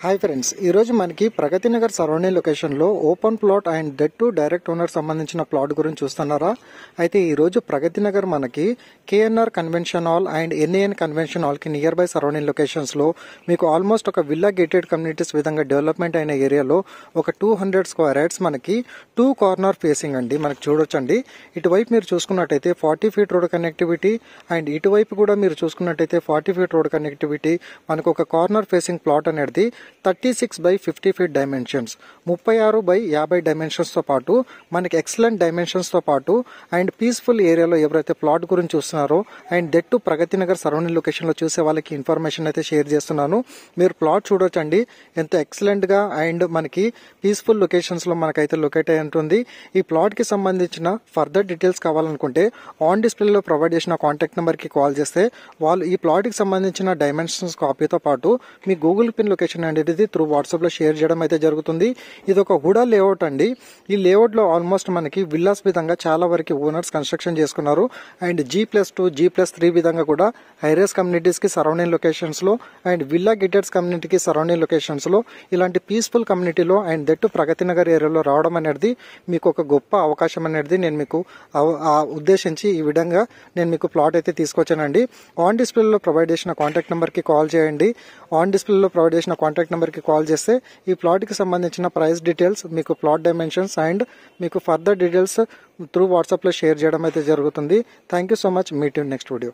Hi friends, ఈరోజు మనకి ప్రగతి Nagar surrounding లొకేషన్లో open plot and debt to direct owner సంబంధించిన ప్లాట్ గురించి చూస్తున్నారా. అయితే ఈరోజు ప్రగతి నగర్ మనకి KNR convention hall and NaN convention హాల్కి నియర్ బై సరౌండింగ్ లొకేషన్స్లో మీకు ఆల్మోస్ట్ ఒక విల్లా గేటెడ్ కమ్యూనిటీస్ విధంగా డెవలప్మెంట్ అయిన ఏరియాలో ఒక 200 స్క్వేర్ యార్డ్స్ మనకి 2 కార్నర్ ఫేసింగ్ అండి మనకి చూడొచ్చండి. ఇటువైపు మీరు చూసుకున్నట్టయితే 40 ఫీట్ రోడ్ కనెక్టివిటీ అండ్ ఇటువైపు కూడా మీరు చూసుకున్నట్టయితే 40 ఫీట్ రోడ్ కనెక్టివిటీ. మనకు ఒక కార్నర్ ఫేసింగ్ ప్లాట్ అనేది 36/50 ఫీట్ డైమెన్షన్స్, 36/50 డైమెన్షన్స్ తో పాటు మనకి ఎక్సలెంట్ డైమెన్షన్స్ తో పాటు అండ్ పీస్ఫుల్ ఏరియాలో ఎవరైతే ప్లాట్ గురించి చూస్తున్నారో and that to Pragathi Nagar surrounding location లో చూసే వాళ్ళకి ఇన్ఫర్మేషన్ అయితే షేర్ చేస్తున్నాను. మీరు ప్లాట్ చూడొచ్చండి ఎంత ఎక్సలెంట్ గా అండ్ మనకి పీస్ఫుల్ లొకేషన్స్ లో మనకైతే లొకేట్ అయి ఉంటుంది. ఈ ప్లాట్ కి సంబంధించిన ఫర్దర్ డీటెయిల్స్ కావాలనుకుంటే ఆన్ డిస్ప్లేలో ప్రొవైడ్ చేసిన కాంటాక్ట్ నెంబర్ కి కాల్ చేస్తే వాళ్ళు ఈ ప్లాట్ కి సంబంధించిన డైమెన్షన్స్ కాపీతో పాటు మీ గూగుల్ పిన్ లొకేషన్ అనేది త్రూ వాట్సాప్ లో షేర్ చేయడం అయితే జరుగుతుంది. ఇది ఒక హుడా లేఅవుట్ అండి. ఈ లేఅవుట్ లో ఆల్మోస్ట్ మనకి విల్లాస్ విధంగా చాలా వరకు ఓనర్స్ కన్స్ట్రక్షన్ చేసుకున్నారు అండ్ G+2 G+3 విధంగా కూడా హైరేస్ కమ్యూనిటీస్ కి సరౌండింగ్ లొకేషన్స్ లో అండ్ విల్లా గేటెడ్స్ కమ్యూనిటీకి సరౌండింగ్ లొకేషన్స్ లో ఇలాంటి పీస్ఫుల్ కమ్యూనిటీలో అండ్ దట్ ప్రగతి నగర్ ఏరియాలో రావడం అనేది మీకు ఒక గొప్ప అవకాశం అనేది నేను మీకు ఉద్దేశించి ఈ విధంగా నేను మీకు ప్లాట్ అయితే తీసుకొచ్చానండి. ఆన్ డిస్ప్లేలో ప్రొవైడ్ చేసిన కాంటాక్ట్ నెంబర్ కి కాల్ చేయండి. ఆన్ డిస్ప్లేలో ప్రొవైడ్ చేసిన కాంటాక్ట్ నెంబర్ కి కాల్ చేస్తే ఈ ప్లాట్ కి సంబంధించిన ప్రైస్ డీటెయిల్స్, మీకు ప్లాట్ డైమెన్షన్స్ అండ్ మీకు ఫర్దర్ డీటెయిల్స్ త్రూ వాట్సాప్ లో షేర్ చేయడం అయితే జరుగుతుంది. Thank you so much. Meet you next video.